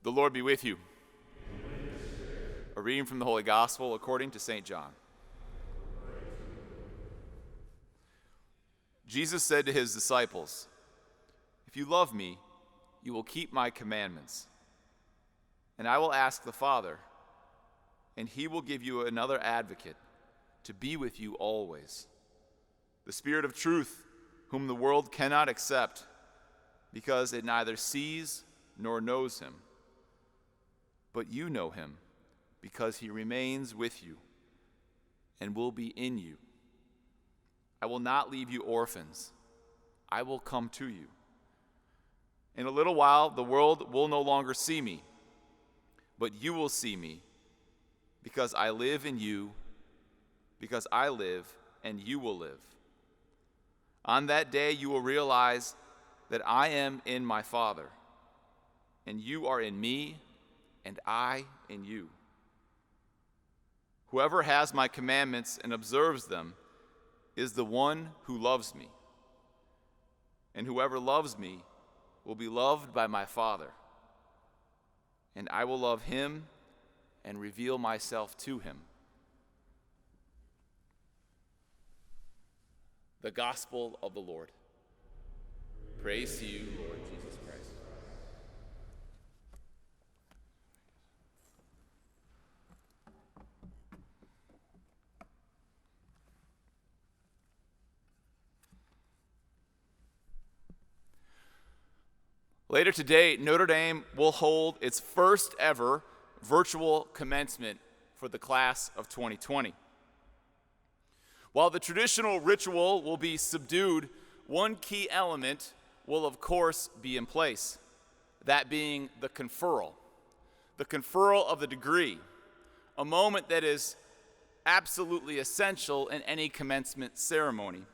The Lord be with you. A reading from the Holy Gospel according to St. John. Jesus said to his disciples, "If you love me, you will keep my commandments. And I will ask the Father, and he will give you another advocate to be with you always, the Spirit of truth, whom the world cannot accept, because it neither sees nor knows him. But you know him, because he remains with you and will be in you. I will not leave you orphans. I will come to you. In a little while, the world will no longer see me, but you will see me, because I live in you, because I live and you will live. On that day, you will realize that I am in my Father, and you are in me, and I in you. Whoever has my commandments and observes them is the one who loves me. And whoever loves me will be loved by my Father. And I will love him and reveal myself to him." The Gospel of the Lord. Praise to you, Lord Jesus Christ. Later today, Notre Dame will hold its first ever virtual commencement for the class of 2020. While the traditional ritual will be subdued, one key element will of course be in place, that being the conferral of the degree, a moment that is absolutely essential in any commencement ceremony.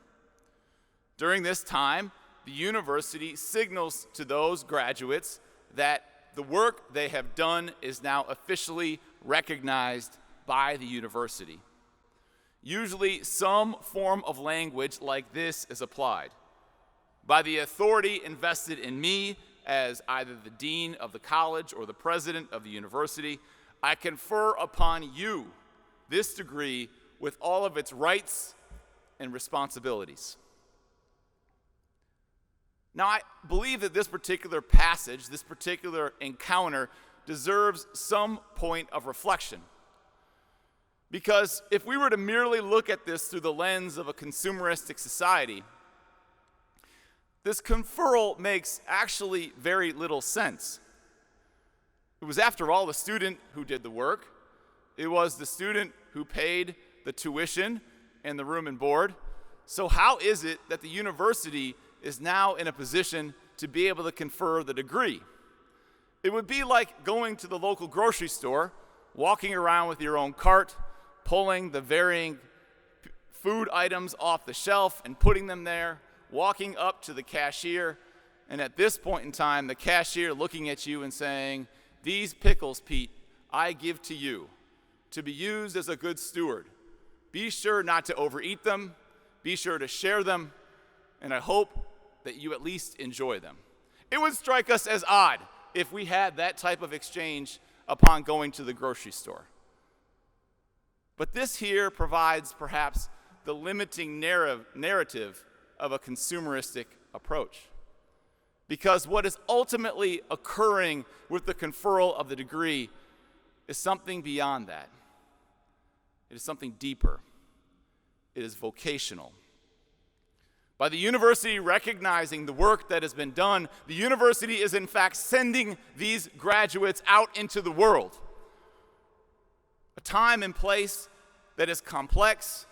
During this time, the university signals to those graduates that the work they have done is now officially recognized by the university. Usually, some form of language like this is applied. By the authority invested in me as either the dean of the college or the president of the university, I confer upon you this degree with all of its rights and responsibilities. Now, I believe that this particular passage, this particular encounter, deserves some point of reflection. Because if we were to merely look at this through the lens of a consumeristic society, this conferral makes actually very little sense. It was, after all, the student who did the work. It was the student who paid the tuition and the room and board. So how is it that the university is now in a position to be able to confer the degree? It would be like going to the local grocery store, walking around with your own cart, pulling the varying food items off the shelf and putting them there, walking up to the cashier, and at this point in time, the cashier looking at you and saying, "These pickles, Pete, I give to you to be used as a good steward. Be sure not to overeat them, be sure to share them, and I hope that you at least enjoy them." It would strike us as odd if we had that type of exchange upon going to the grocery store. But this here provides perhaps the limiting narrative of a consumeristic approach. Because what is ultimately occurring with the conferral of the degree is something beyond that. It is something deeper. It is vocational. By the university recognizing the work that has been done, the university is in fact sending these graduates out into the world. A time and place that is complex,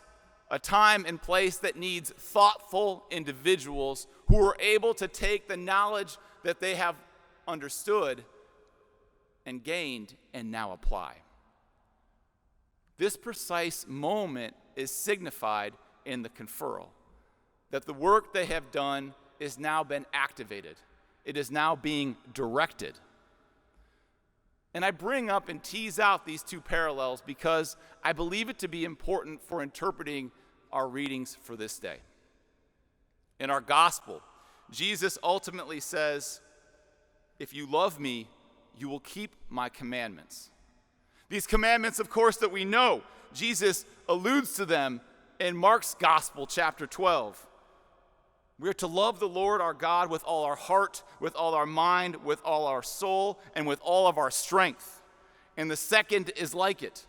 a time and place that needs thoughtful individuals who are able to take the knowledge that they have understood and gained and now apply. This precise moment is signified in the conferral, that the work they have done is now been activated. It is now being directed. And I bring up and tease out these two parallels because I believe it to be important for interpreting our readings for this day. In our gospel, Jesus ultimately says, "If you love me, you will keep my commandments. These commandments, of course, that we know, Jesus alludes to them in Mark's Gospel, chapter 12. We are to love the Lord our God with all our heart, with all our mind, with all our soul, and with all of our strength. And the second is like it.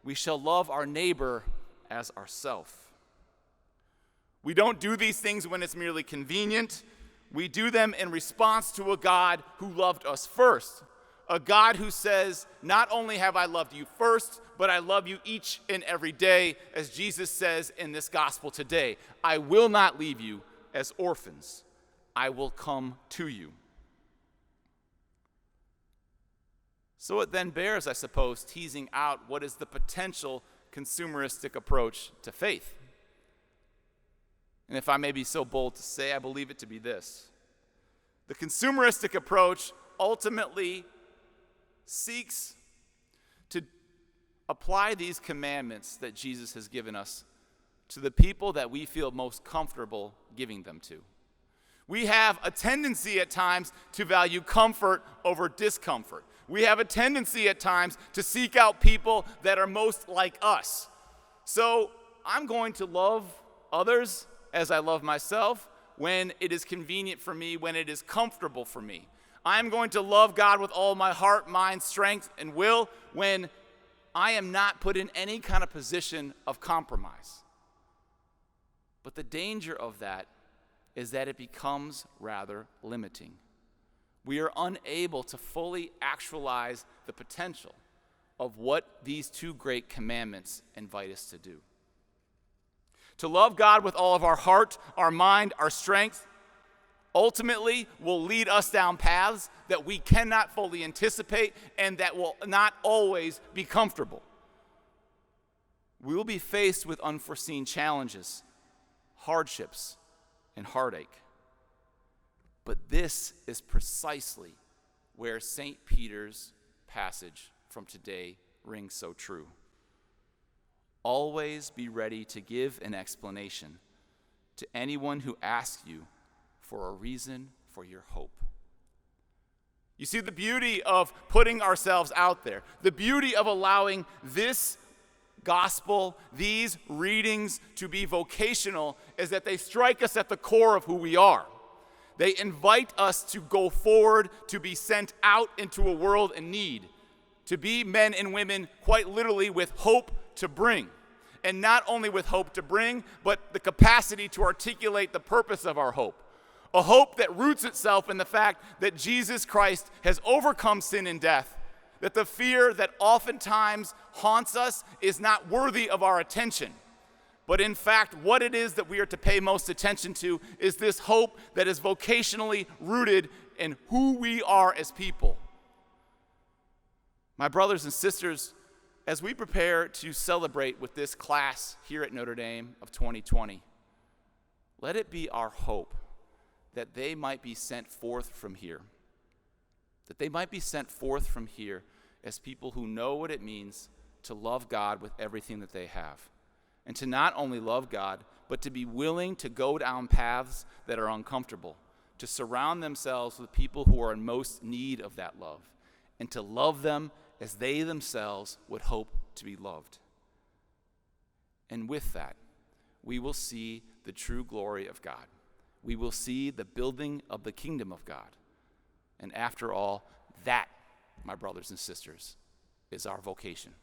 We shall love our neighbor as ourselves. We don't do these things when it's merely convenient. We do them in response to a God who loved us first. A God who says, not only have I loved you first, but I love you each and every day, as Jesus says in this gospel today. I will not leave you as orphans. I will come to you. So it then bears, I suppose, teasing out what is the potential consumeristic approach to faith. And if I may be so bold to say, I believe it to be this. The consumeristic approach ultimately seeks to apply these commandments that Jesus has given us to the people that we feel most comfortable giving them to. We have a tendency at times to value comfort over discomfort. We have a tendency at times to seek out people that are most like us. So I'm going to love others as I love myself when it is convenient for me, when it is comfortable for me. I'm going to love God with all my heart, mind, strength, and will when I am not put in any kind of position of compromise. But the danger of that is that it becomes rather limiting. We are unable to fully actualize the potential of what these two great commandments invite us to do. To love God with all of our heart, our mind, our strength, ultimately will lead us down paths that we cannot fully anticipate and that will not always be comfortable. We will be faced with unforeseen challenges, hardships, and heartache. But this is precisely where St. Peter's passage from today rings so true. Always be ready to give an explanation to anyone who asks you for a reason for your hope. You see the beauty of putting ourselves out there, the beauty of allowing this gospel, these readings to be vocational, is that they strike us at the core of who we are. They invite us to go forward, to be sent out into a world in need, to be men and women quite literally with hope to bring. And not only with hope to bring, but the capacity to articulate the purpose of our hope. A hope that roots itself in the fact that Jesus Christ has overcome sin and death, that the fear that oftentimes haunts us is not worthy of our attention. But in fact, what it is that we are to pay most attention to is this hope that is vocationally rooted in who we are as people. My brothers and sisters, as we prepare to celebrate with this class here at Notre Dame of 2020, let it be our hope that they might be sent forth from here. That they might be sent forth from here as people who know what it means to love God with everything that they have. And to not only love God, but to be willing to go down paths that are uncomfortable, to surround themselves with people who are in most need of that love, and to love them as they themselves would hope to be loved. And with that, we will see the true glory of God. We will see the building of the kingdom of God. And after all, that, my brothers and sisters, is our vocation.